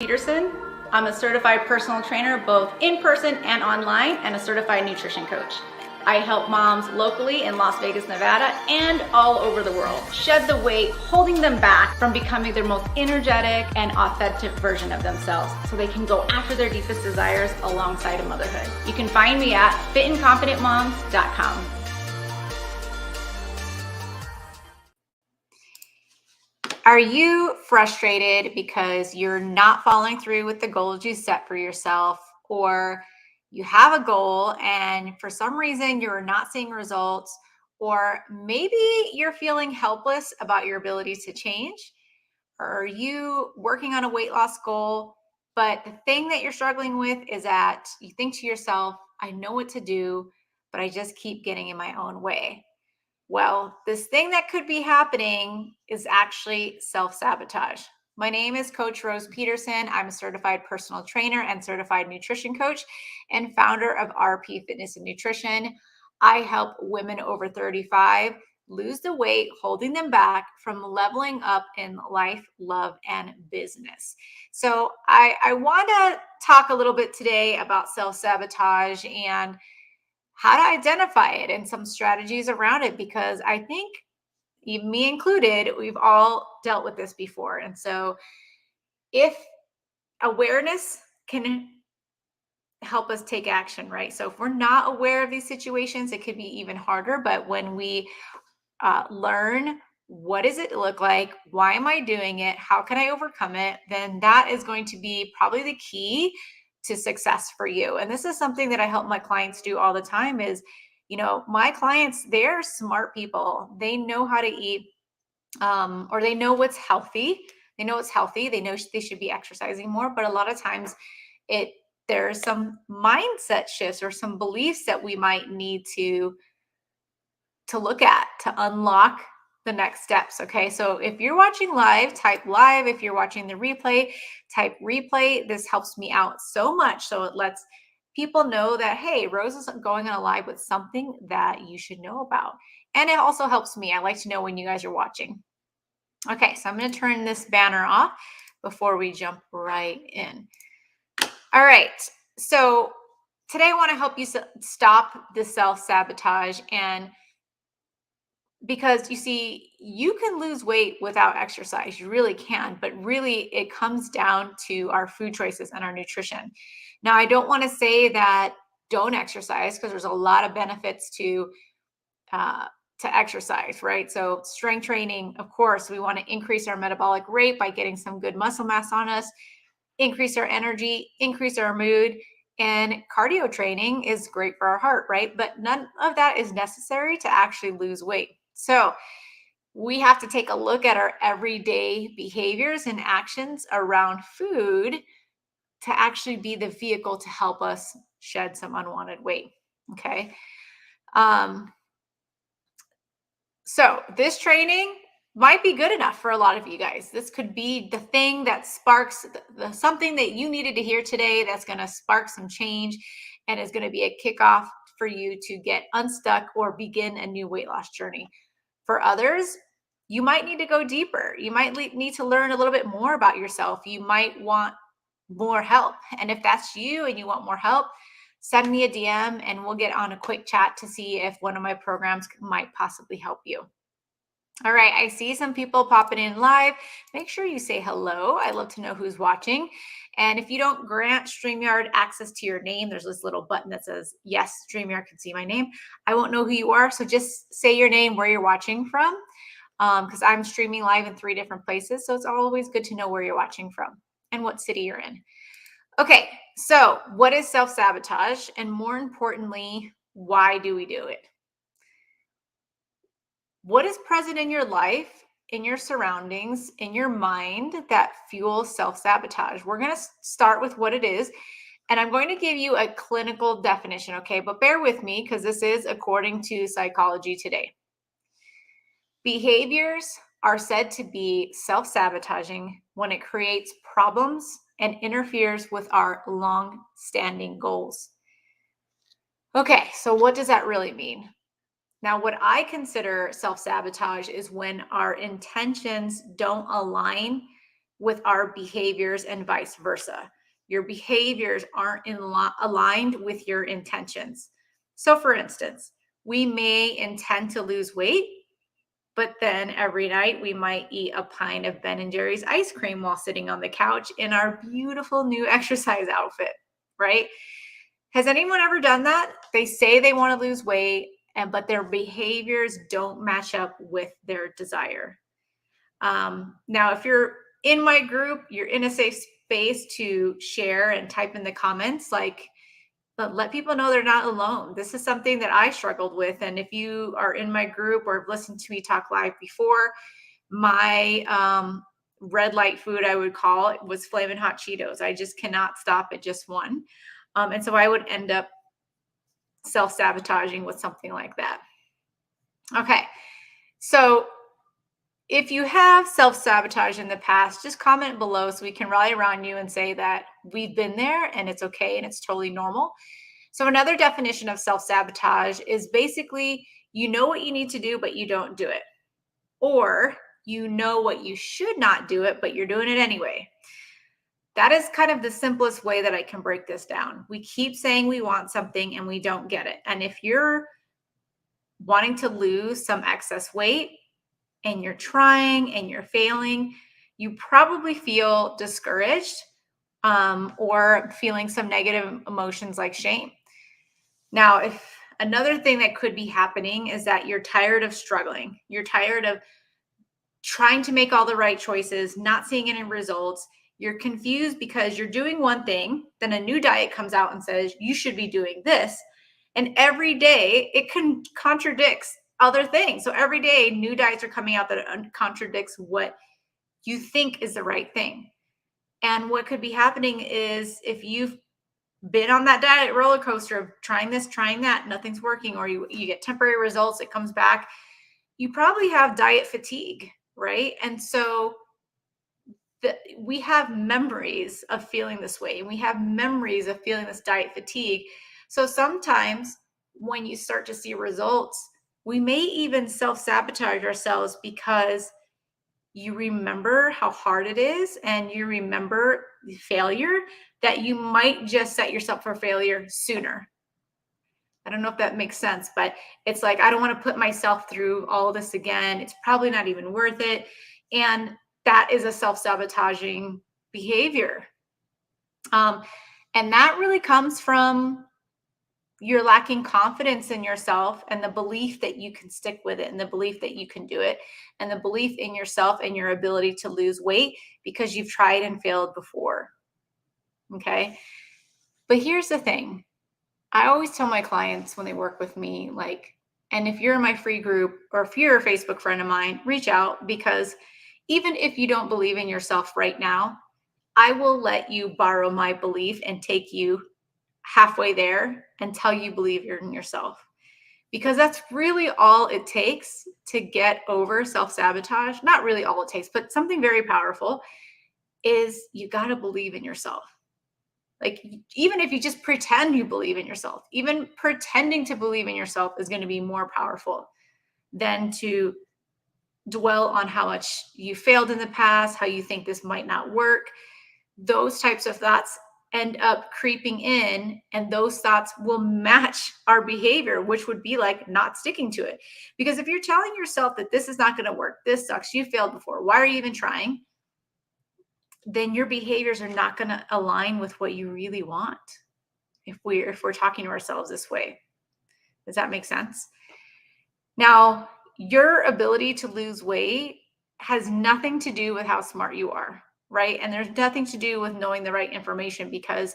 Peterson. I'm a certified personal trainer, both in person and online, and a certified nutrition coach. I help moms locally in Las Vegas, Nevada, and all over the world shed the weight holding them back from becoming their most energetic and authentic version of themselves so they can go after their deepest desires alongside of motherhood. You can find me at fitandconfidentmoms.com. Are you frustrated because you're not following through with the goals you set for yourself, or you have a goal and for some reason you're not seeing results, or maybe you're feeling helpless about your ability to change? Or are you working on a weight loss goal, but the thing that you're struggling with is that you think to yourself, I know what to do, but I just keep getting in my own way? Well, this thing that could be happening is actually self-sabotage. My name is Coach Rose Peterson. I'm a certified personal trainer and certified nutrition coach and founder of RP Fitness and Nutrition. I help women over 35 lose the weight holding them back from leveling up in life, love, and business. So I want to talk a little bit today about self-sabotage and how to identify it and some strategies around it, because I think, even me included, we've all dealt with this before. And so if awareness can help us take action, right? So if we're not aware of these situations, it could be even harder. But when we learn, what does it look like? Why am I doing it? How can I overcome it? Then that is going to be probably the key to success for you. And this is something that I help my clients do all the time is, my clients, they're smart people. They know how to eat, or they know what's healthy. They know it's healthy. They know they should be exercising more. But a lot of times there's some mindset shifts or some beliefs that we might need to look at to unlock the next steps. Okay. So if you're watching live, type live. If you're watching the replay, type replay. This helps me out so much. So it lets people know that, hey, Rose is going on a live with something that you should know about. And it also helps me. I like to know when you guys are watching. Okay. So I'm going to turn this banner off before we jump right in. All right. So today I want to help you stop the self-sabotage, and because you see, you can lose weight without exercise. You really can, but really it comes down to our food choices and our nutrition. Now, I don't want to say that don't exercise, because there's a lot of benefits to exercise, right? So strength training, of course, we want to increase our metabolic rate by getting some good muscle mass on us, increase our energy, increase our mood. And cardio training is great for our heart, right? But none of that is necessary to actually lose weight. So we have to take a look at our everyday behaviors and actions around food to actually be the vehicle to help us shed some unwanted weight. Okay. So this training might be good enough for a lot of you guys. This could be the thing that sparks something that you needed to hear today that's going to spark some change and is going to be a kickoff for you to get unstuck or begin a new weight loss journey. For others, you might need to go deeper. You might need to learn a little bit more about yourself. You might want more help. And if that's you and you want more help, send me a DM and we'll get on a quick chat to see if one of my programs might possibly help you. All right, I see some people popping in live. Make sure you say hello. I love to know who's watching. And if you don't grant StreamYard access to your name, there's this little button that says, yes, StreamYard can see my name. I won't know who you are, so just say your name, where you're watching from, because I'm streaming live in 3 different places. So it's always good to know where you're watching from and what city you're in. Okay, so what is self-sabotage? And more importantly, why do we do it? What is present in your life, in your surroundings, in your mind that fuels self-sabotage? We're going to start with what it is, and I'm going to give you a clinical definition, okay? But bear with me, because this is according to Psychology Today. Behaviors are said to be self-sabotaging when it creates problems and interferes with our long-standing goals. Okay, so what does that really mean? Now, what I consider self-sabotage is when our intentions don't align with our behaviors and vice versa. Your behaviors aren't aligned with your intentions. So, for instance, we may intend to lose weight, but then every night we might eat a pint of Ben and Jerry's ice cream while sitting on the couch in our beautiful new exercise outfit, right? Has anyone ever done that? They say they want to lose weight, but their behaviors don't match up with their desire. Now, if you're in my group, you're in a safe space to share and type in the comments, like, but let people know they're not alone. This is something that I struggled with. And if you are in my group or have listened to me talk live before, my red light food, I would call it, was Flamin Hot Cheetos. I just cannot stop at just one. And so I would end up self-sabotaging with something like that. Okay. So if you have self-sabotage in the past, just comment below so we can rally around you and say that we've been there and it's okay and it's totally normal. So another definition of self-sabotage is basically you know what you need to do, but you don't do it. Or you know what you should not do it, but you're doing it anyway. That is kind of the simplest way that I can break this down. We keep saying we want something and we don't get it. And if you're wanting to lose some excess weight and you're trying and you're failing, you probably feel discouraged or feeling some negative emotions like shame. Now, if another thing that could be happening is that you're tired of struggling, you're tired of trying to make all the right choices, not seeing any results. You're confused because you're doing one thing, then a new diet comes out and says you should be doing this. And every day it contradicts other things. So every day new diets are coming out that contradicts what you think is the right thing. And what could be happening is if you've been on that diet roller coaster of trying this, trying that, nothing's working, or you get temporary results, it comes back, you probably have diet fatigue, right? And so we have memories of feeling this way, and we have memories of feeling this diet fatigue. So sometimes when you start to see results, we may even self-sabotage ourselves because you remember how hard it is and you remember the failure, that you might just set yourself for failure sooner. I don't know if that makes sense, but it's like, I don't want to put myself through all this again. It's probably not even worth it. And that is a self-sabotaging behavior. And that really comes from you're lacking confidence in yourself and the belief that you can stick with it and the belief that you can do it and the belief in yourself and your ability to lose weight because you've tried and failed before. Okay. But here's the thing. I always tell my clients when they work with me, like, and if you're in my free group or if you're a Facebook friend of mine, reach out, because even if you don't believe in yourself right now, I will let you borrow my belief and take you halfway there until you believe in yourself. Because that's really all it takes to get over self-sabotage. Not really all it takes, but something very powerful is you got to believe in yourself. Like, even if you just pretend you believe in yourself, even pretending to believe in yourself is going to be more powerful than to dwell on how much you failed in the past, how you think this might not work. Those types of thoughts end up creeping in, and those thoughts will match our behavior, which would be like not sticking to it. Because if you're telling yourself that this is not going to work, this sucks, you failed before, why are you even trying? Then your behaviors are not going to align with what you really want. If we're talking to ourselves this way, does that make sense? Now, your ability to lose weight has nothing to do with how smart you are, right? And there's nothing to do with knowing the right information, because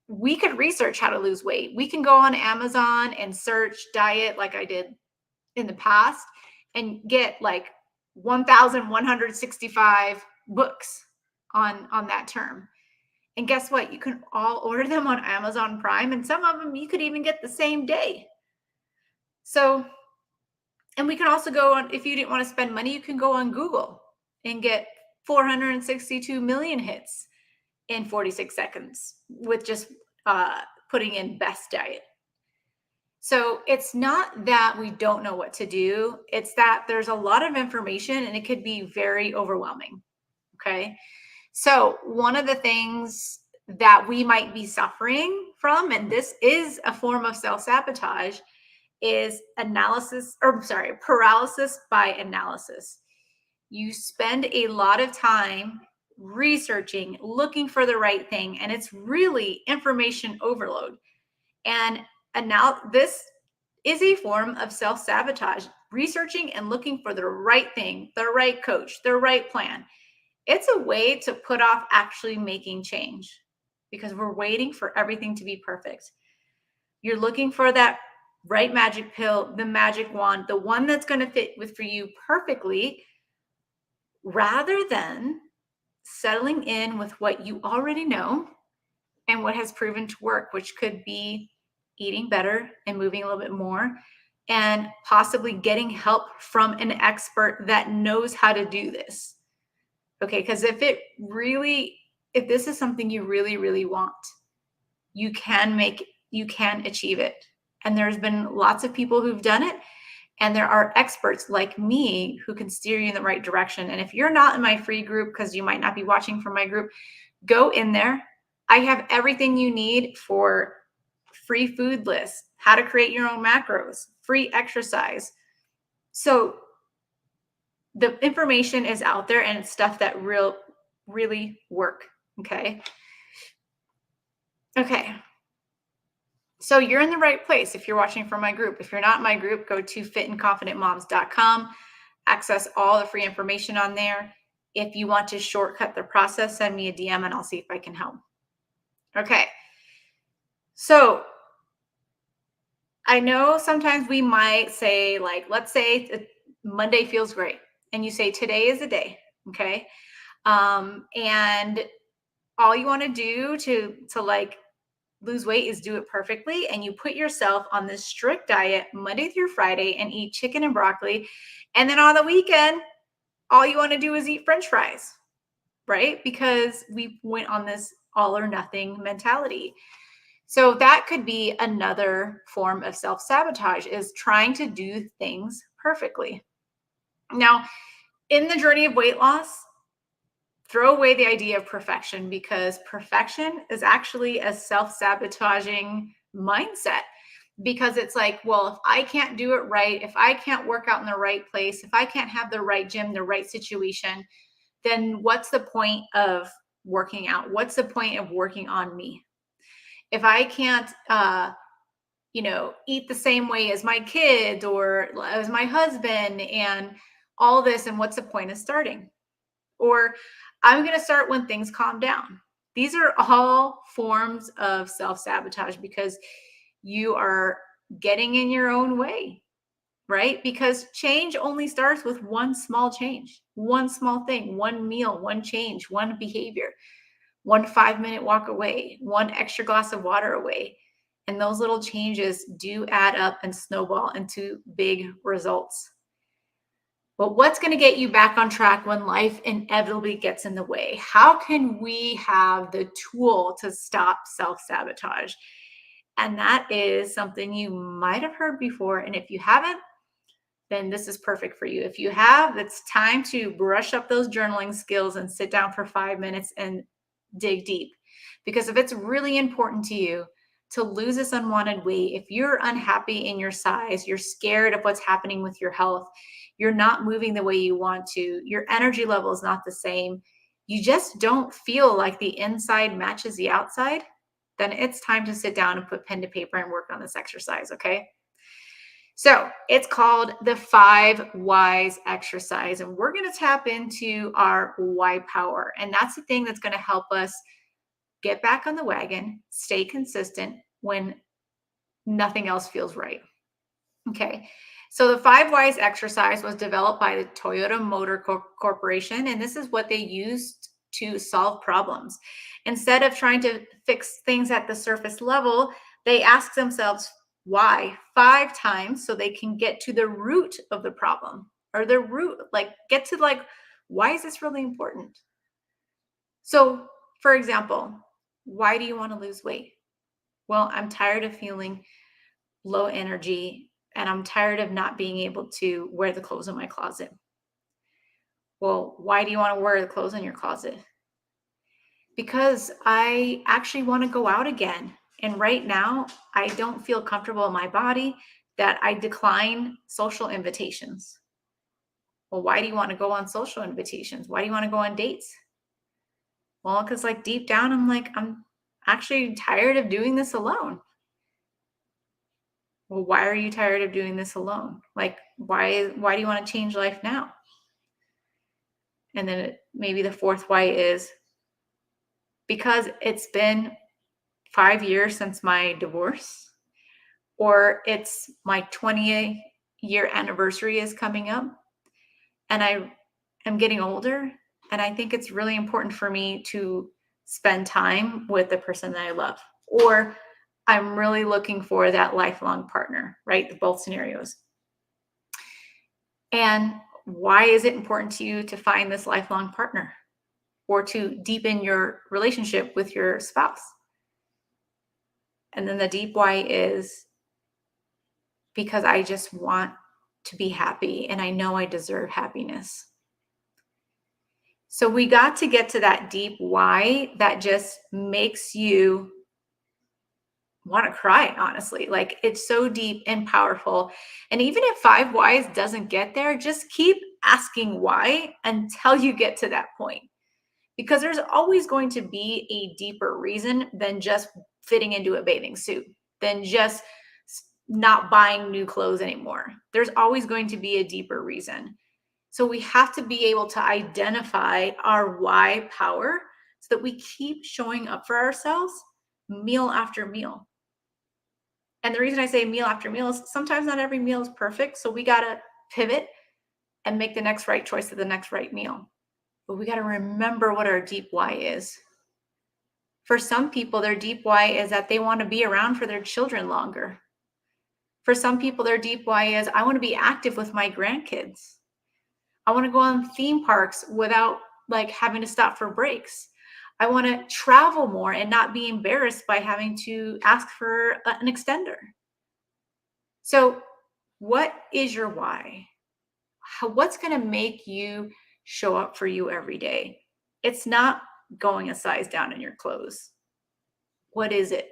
we could research how to lose weight. We can go on Amazon and search diet like I did in the past and get like 1,165 books on that term. And guess what? You can all order them on Amazon Prime, and some of them you could even get the same day. So, and we can also go on, if you didn't want to spend money, you can go on Google and get 462 million hits in 46 seconds with just putting in best diet. So it's not that we don't know what to do. It's that there's a lot of information and it could be very overwhelming. Okay. So, one of the things that we might be suffering from, and this is a form of self sabotage, is paralysis by analysis. You spend a lot of time researching, looking for the right thing, and it's really information overload. And now this is a form of self sabotage, researching and looking for the right thing, the right coach, the right plan. It's a way to put off actually making change because we're waiting for everything to be perfect. You're looking for that right magic pill, the magic wand, the one that's going to fit with for you perfectly, rather than settling in with what you already know and what has proven to work, which could be eating better and moving a little bit more, and possibly getting help from an expert that knows how to do this. Okay, because if this is something you really, really want, you can achieve it. And there's been lots of people who've done it. And there are experts like me who can steer you in the right direction. And if you're not in my free group, because you might not be watching from my group, go in there. I have everything you need for free food lists, how to create your own macros, free exercise. So the information is out there and it's stuff that really work. Okay. Okay. So you're in the right place if you're watching from my group. If you're not in my group, go to fitandconfidentmoms.com, access all the free information on there. If you want to shortcut the process, send me a DM and I'll see if I can help. Okay. So I know sometimes we might say, like, let's say Monday feels great. And you say, today is the day. Okay. And all you want to do to like lose weight is do it perfectly. And you put yourself on this strict diet Monday through Friday and eat chicken and broccoli. And then on the weekend, all you want to do is eat French fries, right? Because we went on this all or nothing mentality. So that could be another form of self-sabotage, is trying to do things perfectly. Now, in the journey of weight loss, throw away the idea of perfection, because perfection is actually a self-sabotaging mindset. Because it's like, well, if I can't do it right, if I can't work out in the right place, if I can't have the right gym, the right situation, then what's the point of working out? What's the point of working on me? If I can't, eat the same way as my kids or as my husband and all this, and what's the point of starting? Or I'm going to start when things calm down. These are all forms of self sabotage because you are getting in your own way, right? Because change only starts with one small change, one small thing, one meal, one change, one behavior, one 5-minute walk away, one extra glass of water away. And those little changes do add up and snowball into big results. But what's going to get you back on track when life inevitably gets in the way? How can we have the tool to stop self sabotage? And that is something you might have heard before. And if you haven't, then this is perfect for you. If you have, it's time to brush up those journaling skills and sit down for 5 minutes and dig deep. Because if it's really important to you to lose this unwanted weight, if you're unhappy in your size, you're scared of what's happening with your health, you're not moving the way you want to, your energy level is not the same, you just don't feel like the inside matches the outside, then it's time to sit down and put pen to paper and work on this exercise, okay? So it's called the 5 whys exercise. And we're going to tap into our why power. And that's the thing that's going to help us get back on the wagon, stay consistent when nothing else feels right. Okay. So the 5 whys exercise was developed by the Toyota Motor Corporation. And this is what they used to solve problems. Instead of trying to fix things at the surface level, they ask themselves why 5 times so they can get to the root of the problem, or the root, like get to like, why is this really important? So, for example, why do you want to lose weight? Well, I'm tired of feeling low energy and I'm tired of not being able to wear the clothes in my closet. Well, why do you want to wear the clothes in your closet? Because I actually want to go out again. And right now, I don't feel comfortable in my body that I decline social invitations. Well, why do you want to go on social invitations? Why do you want to go on dates? Well, because like deep down, I'm like, I'm actually tired of doing this alone. Well, why are you tired of doing this alone? Like, why do you want to change life now? And then maybe the fourth why is because it's been 5 years since my divorce, or it's my 20th year anniversary is coming up, and I am getting older, and I think it's really important for me to spend time with the person that I love, or I'm really looking for that lifelong partner, right? Both scenarios. And why is it important to you to find this lifelong partner or to deepen your relationship with your spouse? And then the deep why is because I just want to be happy and I know I deserve happiness. So we got to get to that deep why that just makes you want to cry, honestly. Like it's so deep and powerful. And even if five whys doesn't get there, just keep asking why until you get to that point. Because there's always going to be a deeper reason than just fitting into a bathing suit, than just not buying new clothes anymore. There's always going to be a deeper reason. So we have to be able to identify our why power so that we keep showing up for ourselves meal after meal. And the reason I say meal after meal is sometimes not every meal is perfect. So we got to pivot and make the next right choice to the next right meal. But we got to remember what our deep why is. For some people, their deep why is that they want to be around for their children longer. For some people, their deep why is I want to be active with my grandkids. I want to go on theme parks without like having to stop for breaks. I want to travel more and not be embarrassed by having to ask for an extender. So, what is your why? What's going to make you show up for you every day? It's not going a size down in your clothes. What is it?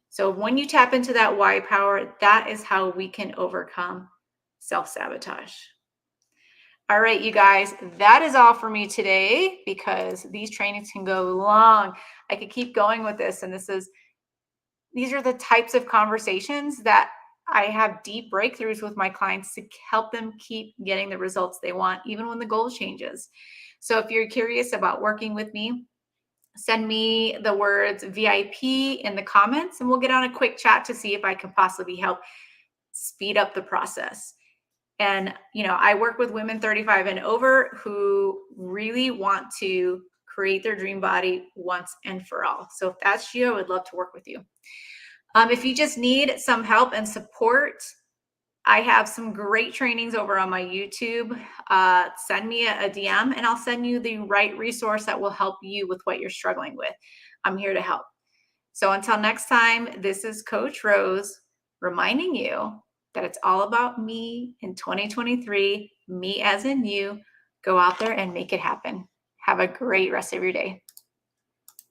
So, when you tap into that why power, that is how we can overcome self sabotage. All right, you guys, that is all for me today because these trainings can go long. I could keep going with this, and these are the types of conversations that I have deep breakthroughs with my clients to help them keep getting the results they want, even when the goal changes. So if you're curious about working with me, send me the words VIP in the comments, and we'll get on a quick chat to see if I can possibly help speed up the process. And, I work with women 35 and over who really want to create their dream body once and for all. So if that's you, I would love to work with you. If you just need some help and support, I have some great trainings over on my YouTube. Send me a DM and I'll send you the right resource that will help you with what you're struggling with. I'm here to help. So until next time, this is Coach Rose reminding you that it's all about me in 2023, me as in you. Go out there and make it happen. Have a great rest of your day.